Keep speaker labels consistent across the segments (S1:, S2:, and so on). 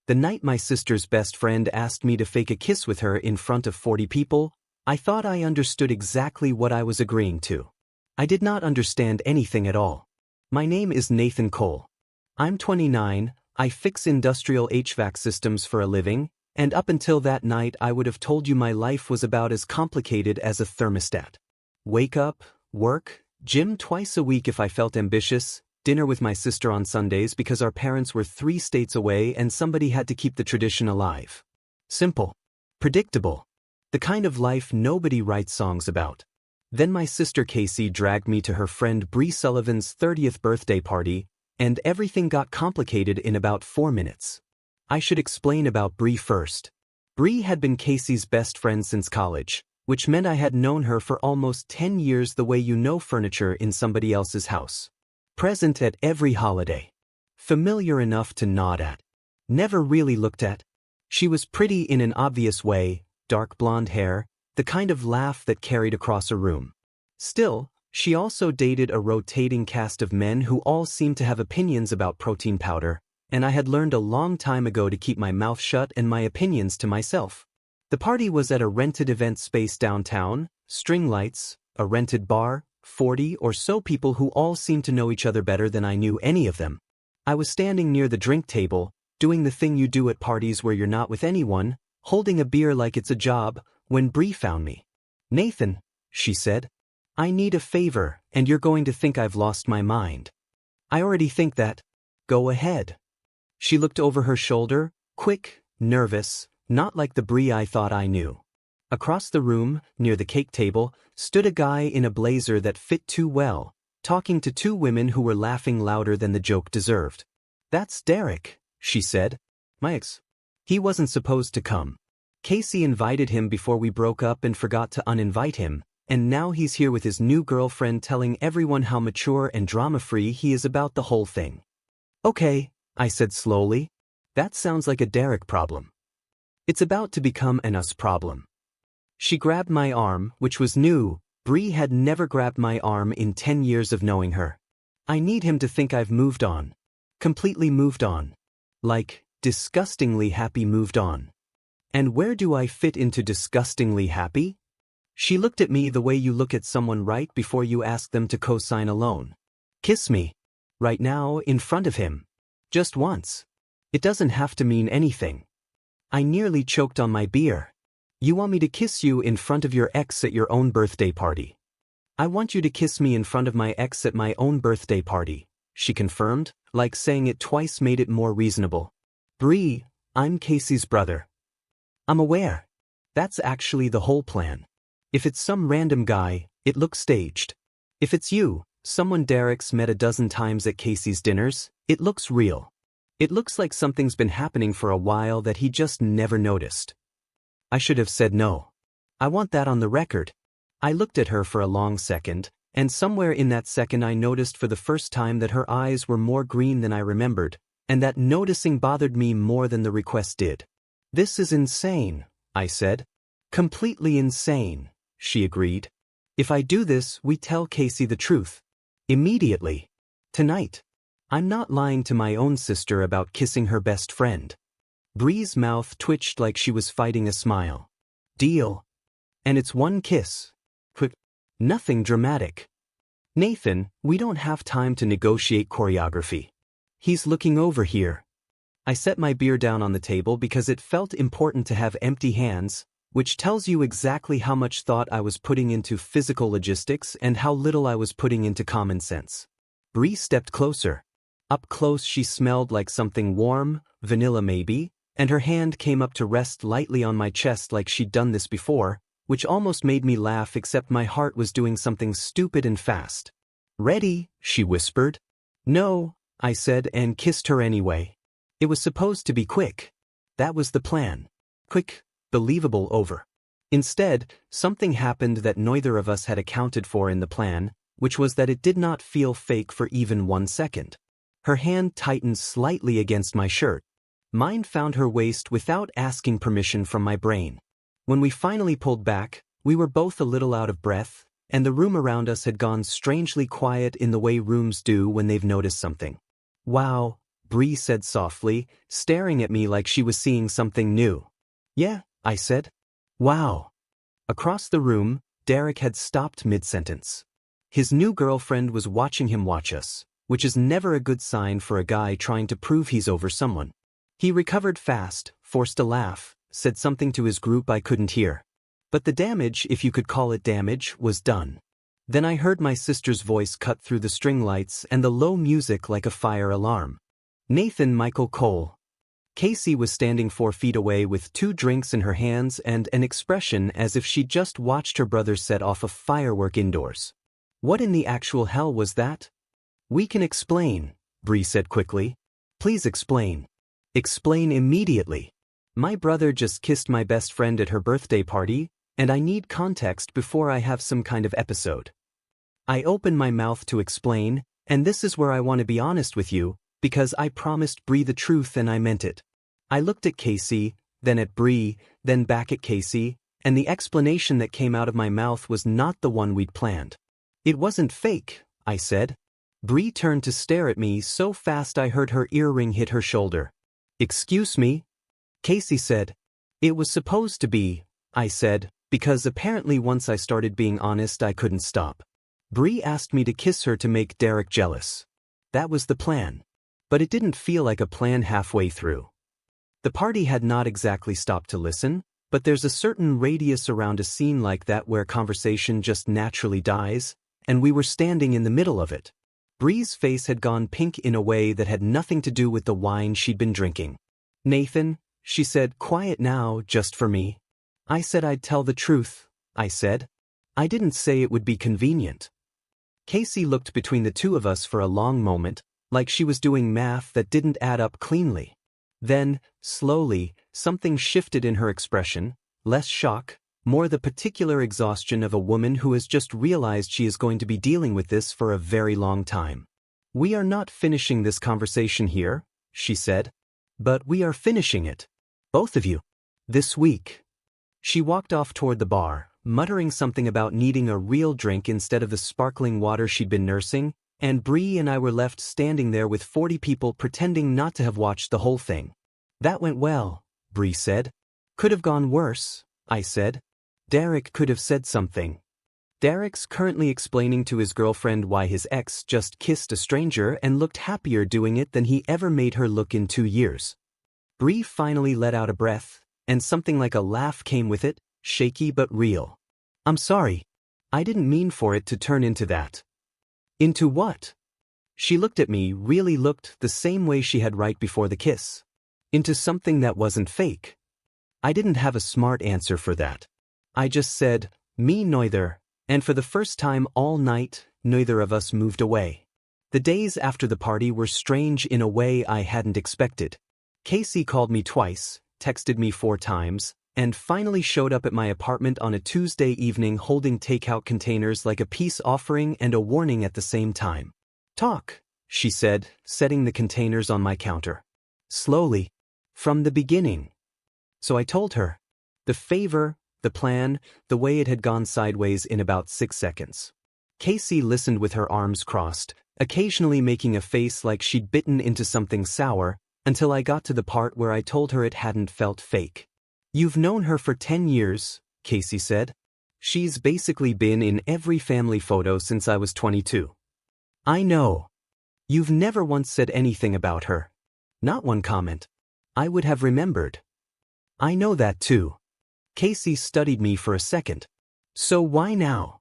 S1: The night my sister's best friend asked me to fake a kiss with her in front of 40 people, I thought I understood exactly what I was agreeing to. I did not understand anything at all. My name is Nathan Cole. I'm 29, I fix industrial HVAC systems for a living, and up until that night I would have told you my life was about as complicated as a thermostat. Wake up, work, gym twice a week if I felt ambitious, dinner with my sister on Sundays because our parents were 3 states away and somebody had to keep the tradition alive. Simple. Predictable. The kind of life nobody writes songs about. Then my sister Casey dragged me to her friend Bree Sullivan's 30th birthday party, and everything got complicated in about 4 minutes. I should explain about Bree first. Bree had been Casey's best friend since college, which meant I had known her for almost 10 years the way you know furniture in somebody else's house. Present at every holiday. Familiar enough to nod at. Never really looked at. She was pretty in an obvious way, dark blonde hair, the kind of laugh that carried across a room. Still, she also dated a rotating cast of men who all seemed to have opinions about protein powder, and I had learned a long time ago to keep my mouth shut and my opinions to myself. The party was at a rented event space downtown, string lights, a rented bar, 40 or so people who all seemed to know each other better than I knew any of them. I was standing near the drink table, doing the thing you do at parties where you're not with anyone, holding a beer like it's a job, when Bree found me. "Nathan," she said, "I need a favor, and you're going to think I've lost my mind." "I already think that." "Go ahead." She looked over her shoulder, quick, nervous, not like the Bree I thought I knew. Across the room, near the cake table, stood a guy in a blazer that fit too well, talking to 2 women who were laughing louder than the joke deserved. "That's Derek," she said. "My ex. He wasn't supposed to come. Casey invited him before we broke up and forgot to uninvite him, and now he's here with his new girlfriend telling everyone how mature and drama-free he is about the whole thing." "Okay," I said slowly. "That sounds like a Derek problem. It's about to become an us problem." She grabbed my arm, which was new. Bree had never grabbed my arm in 10 years of knowing her. "I need him to think I've moved on. Completely moved on. Like, disgustingly happy moved on." "And where do I fit into disgustingly happy?" She looked at me the way you look at someone right before you ask them to co-sign a loan. "Kiss me. Right now, in front of him. Just once. It doesn't have to mean anything." I nearly choked on my beer. "You want me to kiss you in front of your ex at your own birthday party?" "I want you to kiss me in front of my ex at my own birthday party," she confirmed, like saying it twice made it more reasonable. "Bree, I'm Casey's brother." "I'm aware. That's actually the whole plan. If it's some random guy, it looks staged. If it's you, someone Derek's met a dozen times at Casey's dinners, it looks real. It looks like something's been happening for a while that he just never noticed." I should have said no. I want that on the record. I looked at her for a long second, and somewhere in that second I noticed for the first time that her eyes were more green than I remembered, and that noticing bothered me more than the request did. "This is insane," I said. "Completely insane," she agreed. "If I do this, we tell Casey the truth. Immediately. Tonight. I'm not lying to my own sister about kissing her best friend." Bree's mouth twitched like she was fighting a smile. "Deal. And it's one kiss. Quick. Nothing dramatic." "Nathan, we don't have time to negotiate choreography. He's looking over here." I set my beer down on the table because it felt important to have empty hands, which tells you exactly how much thought I was putting into physical logistics and how little I was putting into common sense. Bree stepped closer. Up close she smelled like something warm, vanilla maybe, and her hand came up to rest lightly on my chest like she'd done this before, which almost made me laugh except my heart was doing something stupid and fast. "Ready?" she whispered. "No," I said and kissed her anyway. It was supposed to be quick. That was the plan. Quick, believable over. Instead, something happened that neither of us had accounted for in the plan, which was that it did not feel fake for even 1 second. Her hand tightened slightly against my shirt. Mine found her waist without asking permission from my brain. When we finally pulled back, we were both a little out of breath, and the room around us had gone strangely quiet in the way rooms do when they've noticed something. "Wow, Bree said softly, staring at me like she was seeing something new. Yeah, I said. Wow. Across the room, Derek had stopped mid-sentence. His new girlfriend was watching him watch us, which is never a good sign for a guy trying to prove he's over someone. He recovered fast, forced a laugh, said something to his group I couldn't hear. But the damage, if you could call it damage, was done. Then I heard my sister's voice cut through the string lights and the low music like a fire alarm. Nathan Michael Cole. Casey was standing 4 feet away with 2 drinks in her hands and an expression as if she'd just watched her brother set off a firework indoors. What in the actual hell was that? We can explain, Bree said quickly. Please explain. Explain immediately. My brother just kissed my best friend at her birthday party, and I need context before I have some kind of episode. I open my mouth to explain, and this is where I want to be honest with you, because I promised Bree the truth and I meant it. I looked at Casey, then at Bree, then back at Casey, and the explanation that came out of my mouth was not the one we'd planned. It wasn't fake, I said. Bree turned to stare at me so fast I heard her earring hit her shoulder. Excuse me? Casey said. It was supposed to be, I said, because apparently once I started being honest I couldn't stop. Bree asked me to kiss her to make Derek jealous. That was the plan. But it didn't feel like a plan halfway through. The party had not exactly stopped to listen, but there's a certain radius around a scene like that where conversation just naturally dies, and we were standing in the middle of it. Bree's face had gone pink in a way that had nothing to do with the wine she'd been drinking. Nathan, she said, quiet now, just for me. I said I'd tell the truth, I said. I didn't say it would be convenient. Casey looked between the two of us for a long moment, like she was doing math that didn't add up cleanly. Then, slowly, something shifted in her expression, less shock, more the particular exhaustion of a woman who has just realized she is going to be dealing with this for a very long time. We are not finishing this conversation here, she said. But we are finishing it. Both of you. This week. She walked off toward the bar, muttering something about needing a real drink instead of the sparkling water she'd been nursing, and Bree and I were left standing there with 40 people pretending not to have watched the whole thing. That went well, Bree said. Could have gone worse, I said. Derek could have said something. Derek's currently explaining to his girlfriend why his ex just kissed a stranger and looked happier doing it than he ever made her look in 2 years. Bree finally let out a breath, and something like a laugh came with it, shaky but real. I'm sorry. I didn't mean for it to turn into that. Into what? She looked at me, really looked the same way she had right before the kiss. Into something that wasn't fake. I didn't have a smart answer for that. I just said, me neither, and for the first time all night, neither of us moved away. The days after the party were strange in a way I hadn't expected. Casey called me twice, texted me 4 times, and finally showed up at my apartment on a Tuesday evening holding takeout containers like a peace offering and a warning at the same time. Talk, she said, setting the containers on my counter. Slowly. From the beginning. So I told her. The favor, the plan, the way it had gone sideways in about 6 seconds. Casey listened with her arms crossed, occasionally making a face like she'd bitten into something sour, until I got to the part where I told her it hadn't felt fake. You've known her for 10 years, Casey said. She's basically been in every family photo since I was 22. I know. You've never once said anything about her. Not one comment. I would have remembered. I know that too. Casey studied me for a second. So why now?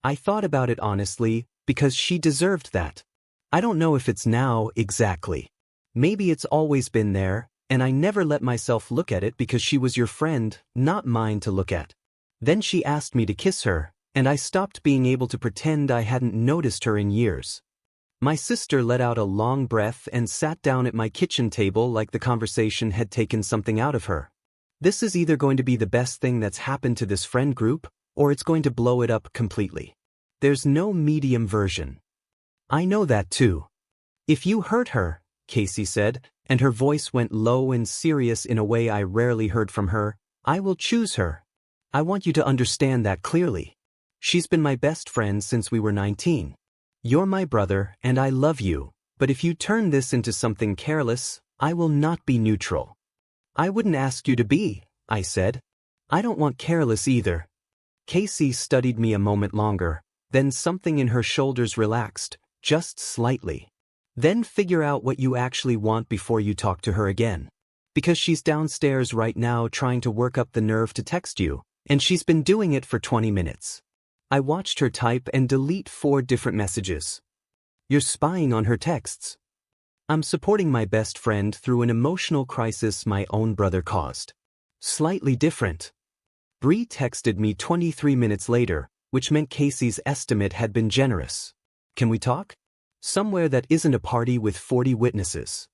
S1: I thought about it honestly, because she deserved that. I don't know if it's now exactly. Maybe it's always been there, and I never let myself look at it because she was your friend, not mine to look at. Then she asked me to kiss her, and I stopped being able to pretend I hadn't noticed her in years. My sister let out a long breath and sat down at my kitchen table like the conversation had taken something out of her. This is either going to be the best thing that's happened to this friend group, or it's going to blow it up completely. There's no medium version. I know that too. If you hurt her, Casey said, and her voice went low and serious in a way I rarely heard from her, I will choose her. I want you to understand that clearly. She's been my best friend since we were 19. You're my brother, and I love you, But if you turn this into something careless, I will not be neutral. I wouldn't ask you to be, I said. I don't want careless either. Casey studied me a moment longer, then something in her shoulders relaxed, just slightly. Then figure out what you actually want before you talk to her again. Because she's downstairs right now trying to work up the nerve to text you, and she's been doing it for 20 minutes. I watched her type and delete 4 different messages. You're spying on her texts. I'm supporting my best friend through an emotional crisis my own brother caused. Slightly different. Bree texted me 23 minutes later, which meant Casey's estimate had been generous. Can we talk? Somewhere that isn't a party with 40 witnesses.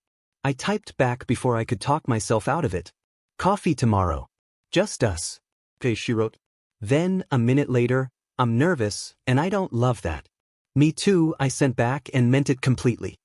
S1: I typed back before I could talk myself out of it. Coffee tomorrow. Just us. Okay, she wrote. Then, a minute later, I'm nervous, and I don't love that. Me too, I sent back and meant it completely.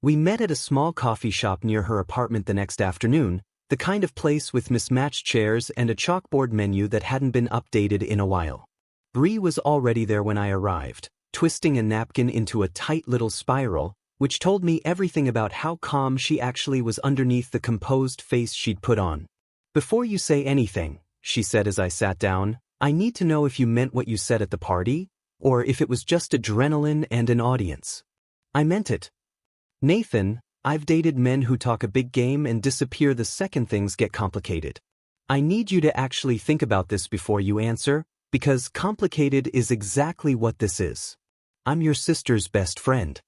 S1: We met at a small coffee shop near her apartment the next afternoon, the kind of place with mismatched chairs and a chalkboard menu that hadn't been updated in a while. Bree was already there when I arrived, twisting a napkin into a tight little spiral, which told me everything about how calm she actually was underneath the composed face she'd put on. Before you say anything, she said as I sat down, I need to know if you meant what you said at the party, or if it was just adrenaline and an audience. I meant it. Nathan, I've dated men who talk a big game and disappear the second things get complicated. I need you to actually think about this before you answer, because complicated is exactly what this is. I'm your sister's best friend.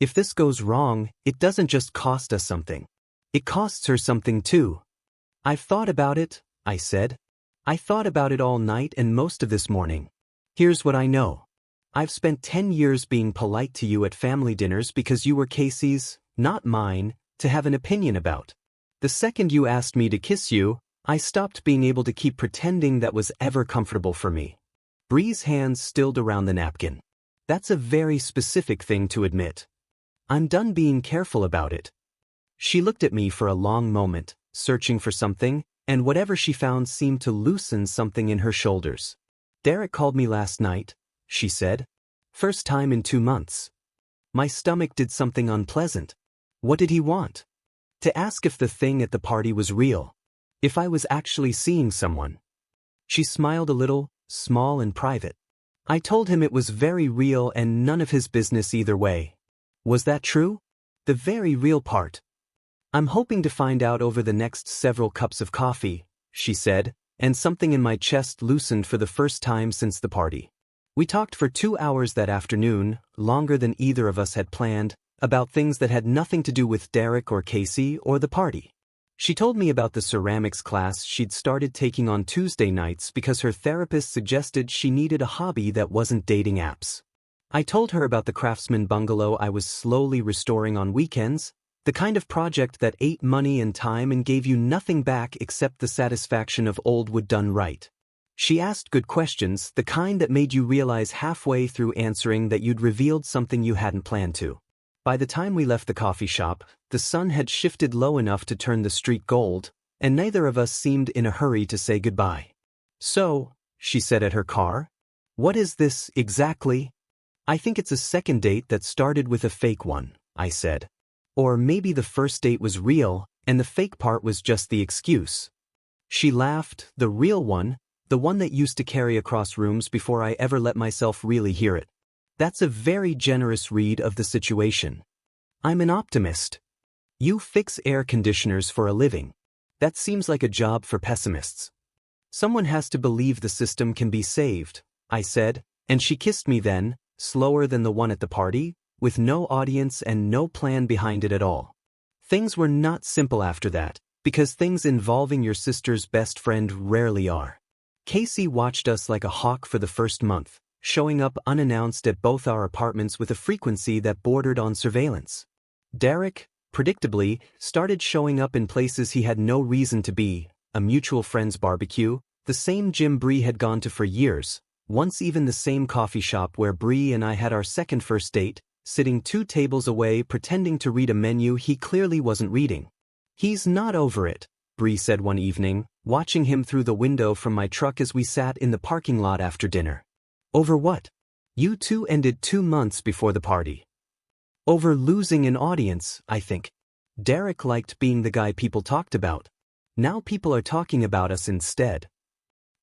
S1: If this goes wrong, it doesn't just cost us something. It costs her something too. I've thought about it, I said. I thought about it all night and most of this morning. Here's what I know. I've spent 10 years being polite to you at family dinners because you were Casey's, not mine, to have an opinion about. The second you asked me to kiss you, I stopped being able to keep pretending that was ever comfortable for me. Bree's hands stilled around the napkin. That's a very specific thing to admit. I'm done being careful about it. She looked at me for a long moment, searching for something, and whatever she found seemed to loosen something in her shoulders. Derek called me last night, she said. First time in 2 months. My stomach did something unpleasant. What did he want? To ask if the thing at the party was real. If I was actually seeing someone. She smiled a little, small and private. I told him it was very real and none of his business either way. Was that true? The very real part. I'm hoping to find out over the next several cups of coffee, she said, and something in my chest loosened for the first time since the party. We talked for 2 hours that afternoon, longer than either of us had planned, about things that had nothing to do with Derek or Casey or the party. She told me about the ceramics class she'd started taking on Tuesday nights because her therapist suggested she needed a hobby that wasn't dating apps. I told her about the craftsman bungalow I was slowly restoring on weekends, the kind of project that ate money and time and gave you nothing back except the satisfaction of old wood done right. She asked good questions, the kind that made you realize halfway through answering that you'd revealed something you hadn't planned to. By the time we left the coffee shop, the sun had shifted low enough to turn the street gold, and neither of us seemed in a hurry to say goodbye. So, she said at her car, what is this exactly? I think it's a second date that started with a fake one, I said. Or maybe the first date was real, and the fake part was just the excuse. She laughed, the real one, the one that used to carry across rooms before I ever let myself really hear it. That's a very generous read of the situation. I'm an optimist. You fix air conditioners for a living. That seems like a job for pessimists. Someone has to believe the system can be saved, I said, and she kissed me then, slower than the one at the party, with no audience and no plan behind it at all. Things were not simple after that, because things involving your sister's best friend rarely are. Casey watched us like a hawk for the first month, showing up unannounced at both our apartments with a frequency that bordered on surveillance. Derek, predictably, started showing up in places he had no reason to be, a mutual friend's barbecue, the same gym Bree had gone to for years, once even the same coffee shop where Bree and I had our second first date, sitting 2 tables away pretending to read a menu he clearly wasn't reading. He's not over it, Bree said one evening, watching him through the window from my truck as we sat in the parking lot after dinner. Over what? You two ended 2 months before the party. Over losing an audience, I think. Derek liked being the guy people talked about. Now people are talking about us instead.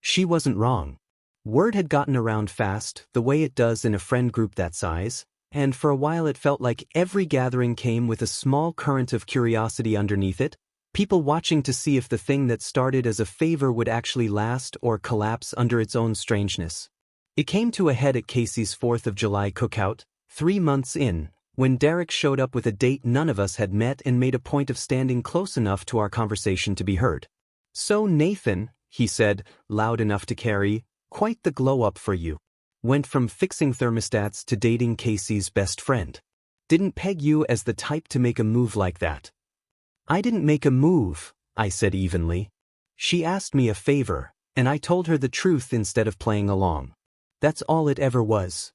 S1: She wasn't wrong. Word had gotten around fast, the way it does in a friend group that size, and for a while it felt like every gathering came with a small current of curiosity underneath it, people watching to see if the thing that started as a favor would actually last or collapse under its own strangeness. It came to a head at Casey's 4th of July cookout, 3 months in, when Derek showed up with a date none of us had met and made a point of standing close enough to our conversation to be heard. "So Nathan," he said, loud enough to carry, "quite the glow-up for you. Went from fixing thermostats to dating Casey's best friend. Didn't peg you as the type to make a move like that." "I didn't make a move," I said evenly. "She asked me a favor, and I told her the truth instead of playing along. That's all it ever was."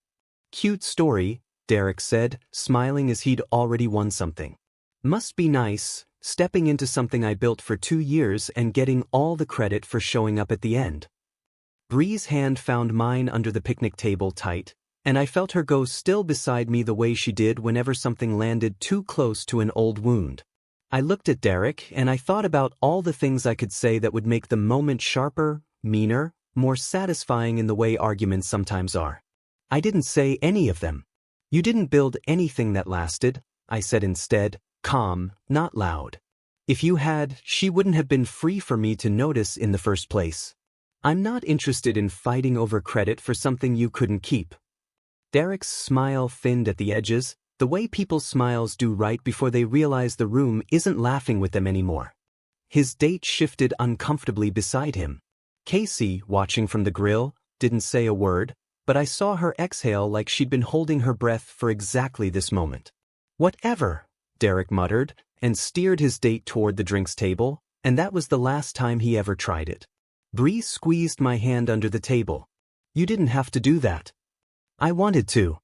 S1: "Cute story," Derek said, smiling as he'd already won something. "Must be nice, stepping into something I built for 2 years and getting all the credit for showing up at the end." Bree's hand found mine under the picnic table tight, and I felt her go still beside me the way she did whenever something landed too close to an old wound. I looked at Derek and I thought about all the things I could say that would make the moment sharper, meaner, more satisfying in the way arguments sometimes are. I didn't say any of them. "You didn't build anything that lasted," I said instead, calm, not loud. "If you had, she wouldn't have been free for me to notice in the first place. I'm not interested in fighting over credit for something you couldn't keep." Derek's smile thinned at the edges, the way people's smiles do right before they realize the room isn't laughing with them anymore. His date shifted uncomfortably beside him. Casey, watching from the grill, didn't say a word, but I saw her exhale like she'd been holding her breath for exactly this moment. "Whatever," Derek muttered, and steered his date toward the drinks table, and that was the last time he ever tried it. Bree squeezed my hand under the table. "You didn't have to do that." "I wanted to."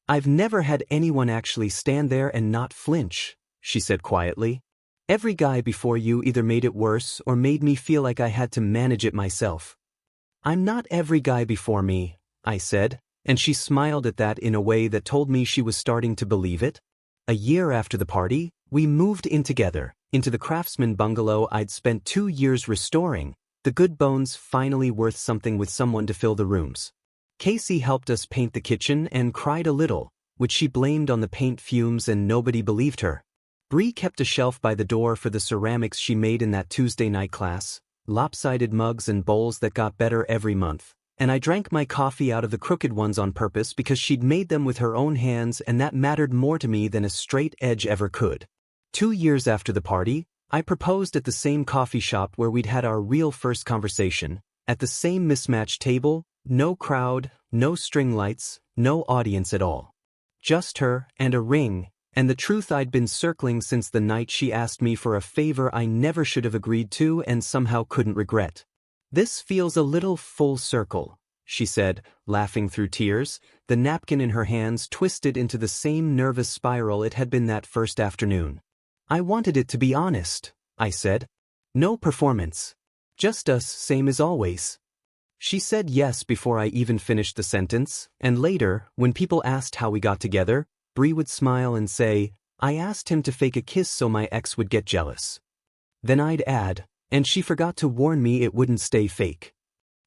S1: "I've never had anyone actually stand there and not flinch," she said quietly. "Every guy before you either made it worse or made me feel like I had to manage it myself." "I'm not every guy before me," I said, and she smiled at that in a way that told me she was starting to believe it. A year after the party, we moved in together, into the craftsman bungalow I'd spent 2 years restoring, the good bones finally worth something with someone to fill the rooms. Casey helped us paint the kitchen and cried a little, which she blamed on the paint fumes and nobody believed her. Bree kept a shelf by the door for the ceramics she made in that Tuesday night class, lopsided mugs and bowls that got better every month. And I drank my coffee out of the crooked ones on purpose because she'd made them with her own hands and that mattered more to me than a straight edge ever could. 2 years after the party, I proposed at the same coffee shop where we'd had our real first conversation, at the same mismatched table, no crowd, no string lights, no audience at all. Just her and a ring, and the truth I'd been circling since the night she asked me for a favor I never should have agreed to and somehow couldn't regret. "This feels a little full circle," she said, laughing through tears, the napkin in her hands twisted into the same nervous spiral it had been that first afternoon. "I wanted it to be honest," I said. "No performance. Just us, same as always." She said yes before I even finished the sentence, and later, when people asked how we got together, Bree would smile and say, "I asked him to fake a kiss so my ex would get jealous." Then I'd add, "And she forgot to warn me it wouldn't stay fake."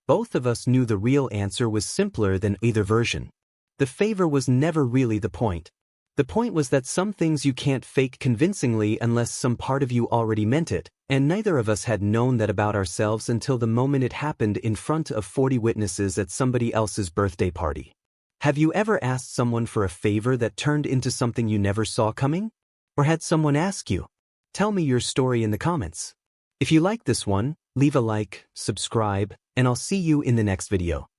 S1: Both of us knew the real answer was simpler than either version. The favor was never really the point. The point was that some things you can't fake convincingly unless some part of you already meant it, and neither of us had known that about ourselves until the moment it happened in front of 40 witnesses at somebody else's birthday party. Have you ever asked someone for a favor that turned into something you never saw coming? Or had someone ask you? Tell me your story in the comments. If you like this one, leave a like, subscribe, and I'll see you in the next video.